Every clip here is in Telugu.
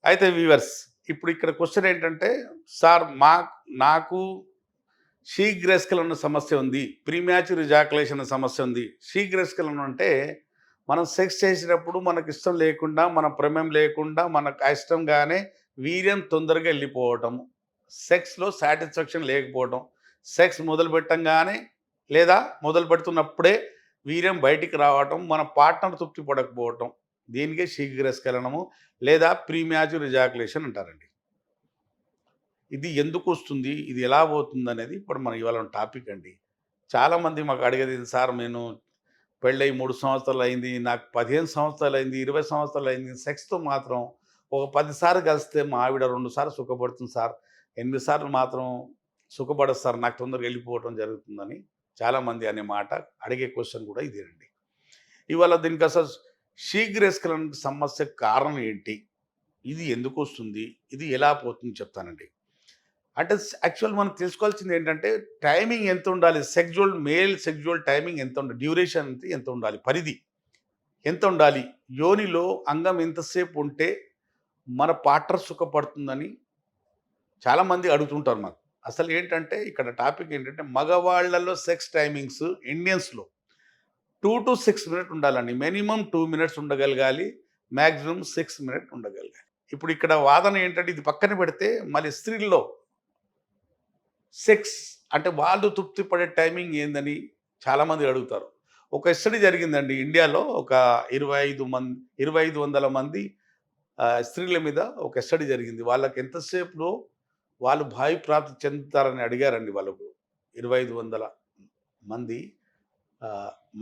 అయితే వ్యూవర్స్ ఇప్పుడు ఇక్కడ క్వెషన్ ఏంటంటే, సార్ నాకు శీఘ్రస్ఖలనం ఉన్న సమస్య ఉంది. ప్రీమ్యాచ్యూర్ ఎజాకులేషన్ అనే సమస్య ఉంది. శీఘ్రస్ఖలనం అంటే మనం సెక్స్ చేసేటప్పుడు మనకిష్టం లేకుండా, మన ప్రమేయం లేకుండా, మనకు ఇష్టంగానే వీర్యం తొందరగా వెళ్ళిపోవటం. సెక్స్‌లో సాటిస్ఫాక్షన్ లేకపోవటం. సెక్స్ మొదలుపెట్టంగానే లేదా మొదలుపెడుతున్నప్పుడే వీర్యం బయటికి రావటం, మన పార్ట్నర్ తృప్తి పడకపోవటం. దీనికే శీఘ్రస్ఖలనము లేదా ప్రీమ్యాచ్యూర్ ఎజాకులేషన్ అంటారండి. ఇది ఎందుకొస్తుంది? ఇది ఎలా పోతుందనేది ఇప్పుడు మనం ఇవాళ టాపిక్ అండి. చాలామంది మాకు అడిగేది సార్ నేను పెళ్ళై 3 సంవత్సరాలయింది. నాకు 15 సంవత్సరాలయింది, 20 సంవత్సరాలయింది. సెక్స్‌తో మాత్రం ఒక 10 సార్లు కలిస్తే మా ఆవిడ 2 సార్లు సుఖపడుతుంది సార్. 8 సార్లు మాత్రం సుఖపడదు సార్. నాకు తొందరగా వెళ్ళిపోవటం జరుగుతుందని చాలామంది అనే మాట అడిగే క్వెషన్ కూడా ఇదేనండి. ఇవాళ దీనికసలు శీఘ్రస్ఖలన సమస్యకు కారణం ఏంటి? ఇది ఎందుకొస్తుంది? ఇది ఎలా పోతుంది చెప్తానండి. అంటే యాక్చువల్ మనం తెలుసుకోవాల్సింది ఏంటంటే టైమింగ్ ఎంత ఉండాలి? మేల్ సెక్సువల్ టైమింగ్ ఎంత ఉండాలి? డ్యూరేషన్ ఎంత ఉండాలి? పరిధి ఎంత ఉండాలి? యోనిలో అంగం ఎంతసేపు ఉంటే మన పార్ట్నర్ సుఖపడుతుందని చాలామంది అడుగుతుంటారు మాకు. అసలు ఏంటంటే ఇక్కడ టాపిక్ ఏంటంటే మగవాళ్ళలో సెక్స్ టైమింగ్స్ ఇండియన్స్‌లో 2-6 మినిట్ ఉండాలండి. మినిమమ్ 2 మినిట్స్ ఉండగలగాలి. మాక్సిమం 6 మినిట్ ఉండగలగాలి. ఇప్పుడు ఇక్కడ వాదన ఏంటంటే ఇది పక్కన పెడితే మళ్ళీ స్త్రీల్లో సెక్స్ అంటే వాళ్ళు తృప్తి పడే టైమింగ్ ఏందని చాలామంది అడుగుతారు. ఒక స్టడీ జరిగిందండి ఇండియాలో ఒక 2500 మంది స్త్రీల మీద ఒక స్టడీ జరిగింది. వాళ్ళకి ఎంతసేపులో వాళ్ళు భావి ప్రాప్తి చెందుతారని అడిగారండి వాళ్ళకు. 2500 మంది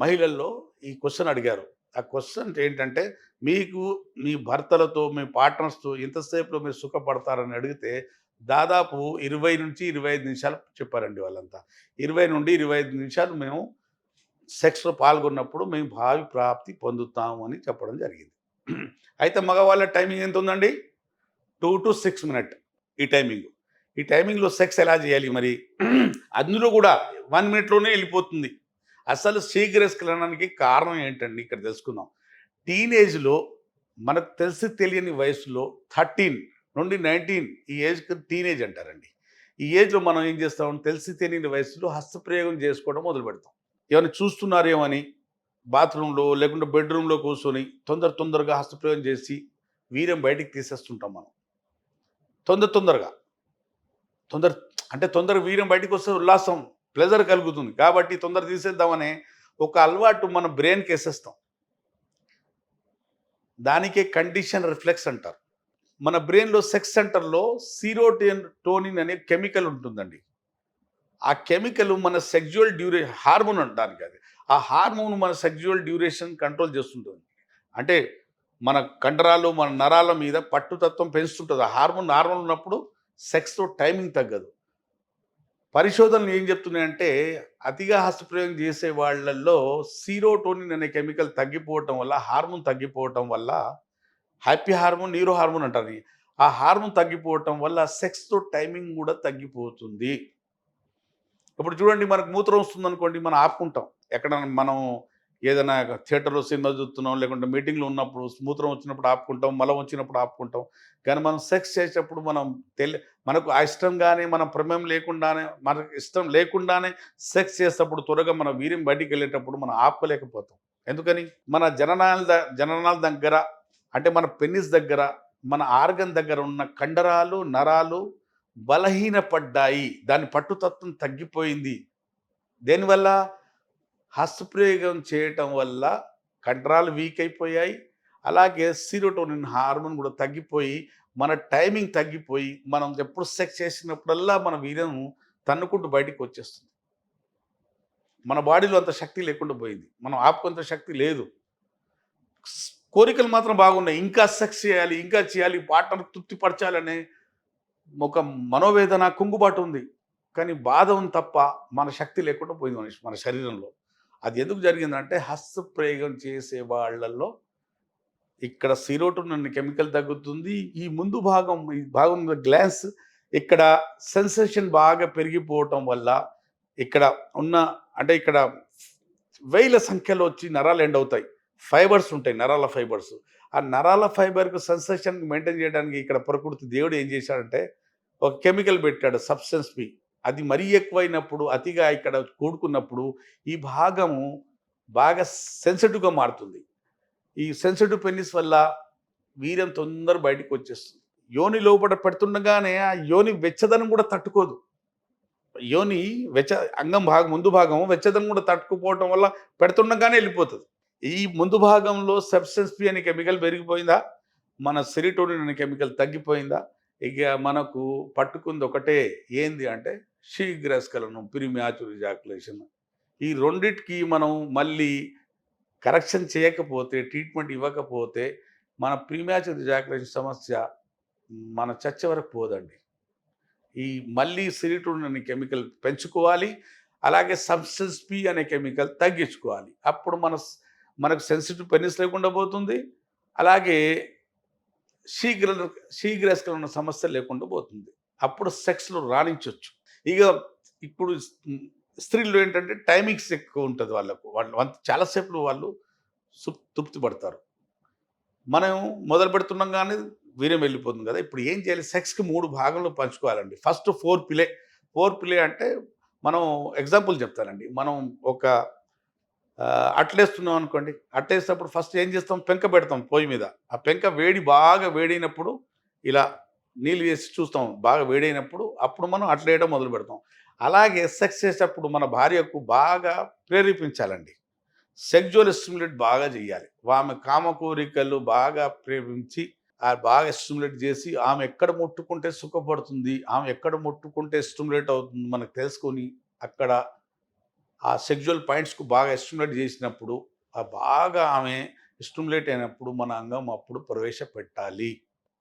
మహిళల్లో ఈ క్వెషన్ అడిగారు. ఆ క్వెషన్ ఏంటంటే మీకు మీ భర్తలతో, మీ పార్ట్నర్స్‌తో ఎంతసేపులో మీరు సుఖపడతారని అడిగితే దాదాపు 20-25 నిమిషాలు చెప్పారండి వాళ్ళంతా. 20-25 నిమిషాలు మేము సెక్స్‌లో పాల్గొన్నప్పుడు మేము భావి ప్రాప్తి పొందుతాము అని చెప్పడం జరిగింది. అయితే మగవాళ్ళ టైమింగ్ ఎంతుందండి? 2-6 మినిట్ ఈ టైమింగు. ఈ టైమింగ్‌లో సెక్స్ ఎలా చేయాలి మరి? అందులో కూడా 1 మినిట్‌లోనే వెళ్ళిపోతుంది. అసలు శీఘ్రస్ఖలనానికి కారణం ఏంటండి ఇక్కడ తెలుసుకుందాం. టీనేజ్‌లో మనకు తెలిసి తెలియని వయసులో 13 నుండి 19 ఈ ఏజ్‌కి టీనేజ్ అంటారండి. ఈ ఏజ్‌లో మనం ఏం చేస్తాం తెలిసి తెలియని వయసులో హస్తప్రయోగం చేసుకోవడం మొదలుపెడతాం. ఏమైనా చూస్తున్నారేమో అని బాత్రూమ్‌లో లేకుంటే బెడ్‌రూమ్‌లో కూర్చొని తొందరగా హస్తప్రయోగం చేసి వీర్యం బయటికి తీసేస్తుంటాం మనం. తొందరగా. తొందర తొందరగా వీర్యం బయటికొస్తే ఉల్లాసం, ప్లెజర్ కలుగుతుంది. కాబట్టి తొందర తీసేద్దామనే ఒక అలవాటు మన బ్రెయిన్‌కేసేస్తాం. దానికే కండిషన్ రిఫ్లెక్స్ అంటారు. మన బ్రెయిన్‌లో సెక్స్ సెంటర్‌లో సీరోటోనిన్ అనే కెమికల్ ఉంటుందండి. ఆ కెమికల్ మన సెక్సువల్ హార్మోన్ అంటానికి అది. ఆ హార్మోన్ మన సెక్సువల్ డ్యూరేషన్ కంట్రోల్ చేస్తుంటుంది. అంటే మన కండరాలు, మన నరాల మీద పట్టుతత్వం పెంచుతుంటది. ఆ హార్మోన్ నార్మల్ ఉన్నప్పుడు సెక్స్‌లో టైమింగ్ తగ్గదు. పరిశోధనలు ఏం చెప్తున్నాయంటే అతిగా హస్తప్రయోగం చేసే వాళ్ళల్లో సీరోటోనిన్ అనే కెమికల్ తగ్గిపోవటం వల్ల, హార్మోన్ తగ్గిపోవటం వల్ల హ్యాపీ హార్మోన్, న్యూరో హార్మోన్ అంటారు. ఆ హార్మోన్ తగ్గిపోవటం వల్ల సెక్స్‌తో టైమింగ్ కూడా తగ్గిపోతుంది. ఇప్పుడు చూడండి మనకు మూత్రం వస్తుందనుకోండి మనం ఆపుకుంటాం. ఎక్కడైనా మనం ఏదైనా థియేటర్‌లో సినిమా చూస్తున్నాం, లేకుంటే మీటింగ్‌లో ఉన్నప్పుడు మూత్రం వచ్చినప్పుడు ఆపుకుంటాం, మలం వచ్చినప్పుడు ఆపుకుంటాం. కానీ మనం సెక్స్ చేసేటప్పుడు మనకు ఆ ఇష్టంగానే మన ప్రమేయం లేకుండానే, మనకు ఇష్టం లేకుండానే సెక్స్ చేసేటప్పుడు త్వరగా మన వీర్యం బయటికెళ్ళేటప్పుడు మనం ఆపుకోలేకపోతాం. ఎందుకని? మన జననాల దగ్గర అంటే మన పెనిస్ దగ్గర, మన ఆర్గన్ దగ్గర ఉన్న కండరాలు, నరాలు బలహీనపడ్డాయి. దాని పట్టుతత్వం తగ్గిపోయింది. దేనివల్ల? హస్తప్రయోగం చేయటం వల్ల కండరాలు వీక్ అయిపోయాయి. అలాగే సెరోటోనిన్ హార్మోన్ కూడా తగ్గిపోయి, మన టైమింగ్ తగ్గిపోయి, మనం ఎప్పుడు సెక్స్ చేసినప్పుడల్లా మన వీర్యం తన్నుకుంటూ బయటికొచ్చేస్తుంది. మన బాడీలో అంత శక్తి లేకుండా పోయింది. మనం ఆపుకునేంత శక్తి లేదు. కోరికలు మాత్రం బాగున్నాయి. ఇంకా సెక్స్ చేయాలి, ఇంకా చేయాలి, పార్ట్నర్ తృప్తిపరచాలనే ఒక మనోవేదన, కుంగుబాటు ఉంది. కానీ బాధ ఉంది తప్ప మన శక్తి లేకుండా పోయింది మన శరీరంలో. అది ఎందుకు జరిగిందంటే హస్తప్రయోగం చేసే వాళ్ళల్లో ఇక్కడ సెరోటోనిన్ అనే కెమికల్ తగ్గుతుంది. ఈ భాగం గ్లాన్స్ ఇక్కడ సెన్సేషన్ బాగా పెరిగిపోవటం వల్ల ఇక్కడ ఉన్న ఇక్కడ వేల సంఖ్యలో వచ్చి నరాలు ఎండ్ అవుతాయి. ఫైబర్స్ ఉంటాయి, నరాల ఫైబర్స్. ఆ నరాల ఫైబర్‌కు సెన్సేషన్ మెయింటైన్ చేయడానికి ఇక్కడ ప్రకృతి దేవుడు ఏం చేశాడంటే, ఒక కెమికల్ పెట్టాడు సబ్‌స్టెన్స్ పి. అది మరీ ఎక్కువైనప్పుడు, అతిగా ఇక్కడ కూడుకున్నప్పుడు, ఈ భాగము బాగా సెన్సిటివ్‌గా మారుతుంది. ఈ సెన్సిటివ్ పెనిస్ వల్ల వీర్యం తొందర బయటికొచ్చేస్తుంది. యోని లోపట పెడుతుండగానే ఆ యోని వెచ్చదనం కూడా తట్టుకోదు. యోని వెచ్చ అంగం ముందు భాగం వెచ్చదనం కూడా తట్టుకుపోవటం వల్ల పెడుతుండగానే ఎళ్ళిపోతది. ఈ ముందు భాగంలో సబ్‌స్టెన్స్ పి అనే కెమికల్ పెరిగిపోయిందా, మన సెరోటోనిన్ అనే కెమికల్ తగ్గిపోయిందా, ఇక మనకు పట్టుకుంది ఒకటే ఏంది అంటే శీఘ్రస్ఖలనం, ప్రీమ్యాచ్యూర్ ఎజాక్యులేషన్. ఈ రెండిటికి మనం మళ్ళీ కరెక్షన్ చేయకపోతే, ట్రీట్మెంట్ ఇవ్వకపోతే మన ప్రీమ్యాచ్యూర్ ఎజాక్యులేషన్ సమస్య మన చచ్చే వరకు పోదండి. ఈ మళ్ళీ సెరోటోనిన్ అనే కెమికల్ పెంచుకోవాలి. అలాగే సబ్‌స్టెన్స్ పి అనే కెమికల్ తగ్గించుకోవాలి. అప్పుడు మనకు సెన్సిటివ్ పెనిస్ లేకుండా పోతుంది. అలాగే శీఘ్ర శీఘ్రస్ఖలన సమస్య లేకుండా పోతుంది. అప్పుడు సెక్స్‌లో రాణించొచ్చు. ఇగ ఇప్పుడు స్త్రీల్లో ఏంటంటే టైమింగ్స్ ఎక్కువ ఉంటది వాళ్ళకు. వాళ్ళు చాలా సేపు వాళ్ళు తృప్తి పడతారు. మనం మొదలు పెడుతున్నాం గానీ వీర్యం వెళ్ళిపోతుంది కదా! ఇప్పుడు ఏం చేయాలి? సెక్స్‌కి 3 భాగంలో పంచుకోవాలండి. First foreplay. Foreplay అంటే మనం ఎగ్జాంపుల్ చెప్తానండి. మనం ఒక అట్లేస్తున్నాం అనుకోండి. అట్లేసినప్పుడు ఫస్ట్ ఏం చేస్తాం? పెంక పెడతాం పొయ్యి మీద. ఆ పెంక బాగా వేడైనప్పుడు ఇలా నీళ్ళు వేసి చూస్తాం. బాగా వేడైనప్పుడు అప్పుడు మనం అట్లేయడం మొదలుపెడతాం. అలాగే సెక్స్ చేసేటప్పుడు మన భార్యకు బాగా ప్రేరేపించాలండి. సెక్సువల్ స్టిమ్యులేట్ బాగా చేయాలి. ఆమె కామ కోరికలు బాగా ప్రేమించి, బాగా స్టిమ్యులేట్ చేసి, ఆమె ఎక్కడ ముట్టుకుంటే సుఖపడుతుంది, ఆమె ఎక్కడ ముట్టుకుంటే స్టిమ్యులేట్ అవుతుంది మనకు తెలుసుకొని, అక్కడ ఆ సెక్సువల్ పాయింట్స్‌కు బాగా స్టిమ్యులేట్ చేసినప్పుడు, బాగా ఆమె స్టిమ్యులేట్ అయినప్పుడు మన అంగం అప్పుడు ప్రవేశపెట్టాలి.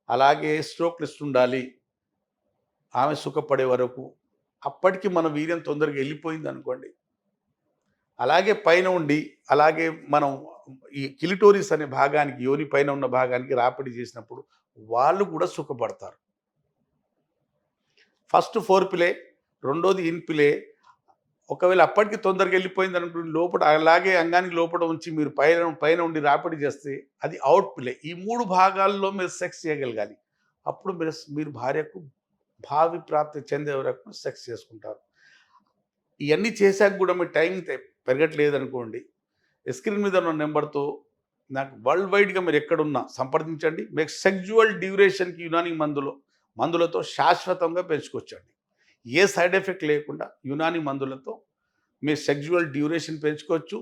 అలాగే స్ట్రోక్ లిస్ట్ ఉండాలి. ఆమె సుఖపడే వరకు. అప్పటికి మన వీర్యం తొందరగా ఎళ్ళిపోయిందనుకోండి, అలాగే పైన ఉండి, అలాగే మనం ఈ కిలిటోరిస్ అనే భాగానికి, యోని పైన ఉన్న భాగానికి రాపిడి చేసినప్పుడు వాళ్ళు కూడా సుఖపడతారు. ఫస్ట్ ఫోర్ ప్లే, రెండోది ఇన్ ప్లే. ఒకవేళ అప్పటికి తొందరగా వెళ్ళిపోయిందనుకోండి, లోపట అలాగే అంగానికి లోపట ఉంచి మీరు పైన పైన ఉండి రాపిడి చేస్తే అది ఔట్ ప్లే. ఈ 3 భాగాల్లో మీరు సెక్స్ చేయగలగాలి. అప్పుడు మీరు భార్యకు భావి ప్రాప్తి చెందే వరకు సెక్స్ చేసుకుంటారు. ఇయన్నీ చేశాక గూడా మీ టైం పెరగట్లేదనుకోండి, స్క్రీన్ మీద ఉన్న నంబర్‌తో నాకు వరల్డ్ వైడ్‌గా మీరెక్కడున్నా సంప్రదించండి. మీకు సెక్సువల్ డ్యూరేషన్‌కి యునాని మందులతో శాశ్వతంగా పెంచుకోవచ్చండి. ఏ సైడ్ ఎఫెక్ట్ లేకుండా యునాని మందులతో మీ సెక్సువల్ డ్యూరేషన్ పెంచుకోవచ్చు.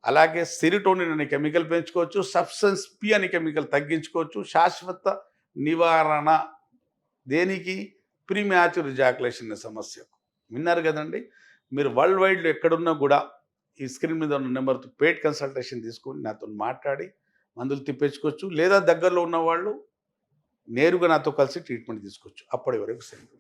అలాగే సెరోటోనిన్ అనే కెమికల్ పెంచుకోవచ్చు. సబ్‌స్టెన్స్ పి అనే కెమికల్ తగ్గించుకోవచ్చు. శాశ్వత నివారణ దేనికి? ప్రీమ్యాచ్యూర్ ఎజాక్యులేషన్ అనే సమస్యకు. విన్నారు గదండీ! మీరు వరల్డ్ వైడ్‌లో ఎక్కడున్నా గూడా ఈ స్క్రీన్ మీద ఉన్న నెంబర్‌తో పెయిడ్ కన్సల్టేషన్ తీసుకొని నాతోని మాట్లాడి మందులు తెప్పించుకోవచ్చు. లేదా దగ్గరలో ఉన్నవాళ్ళు నేరుగా నాతో కలిసి ట్రీట్మెంట్ తీసుకోవచ్చు. అప్పటి వరకు సెలవు.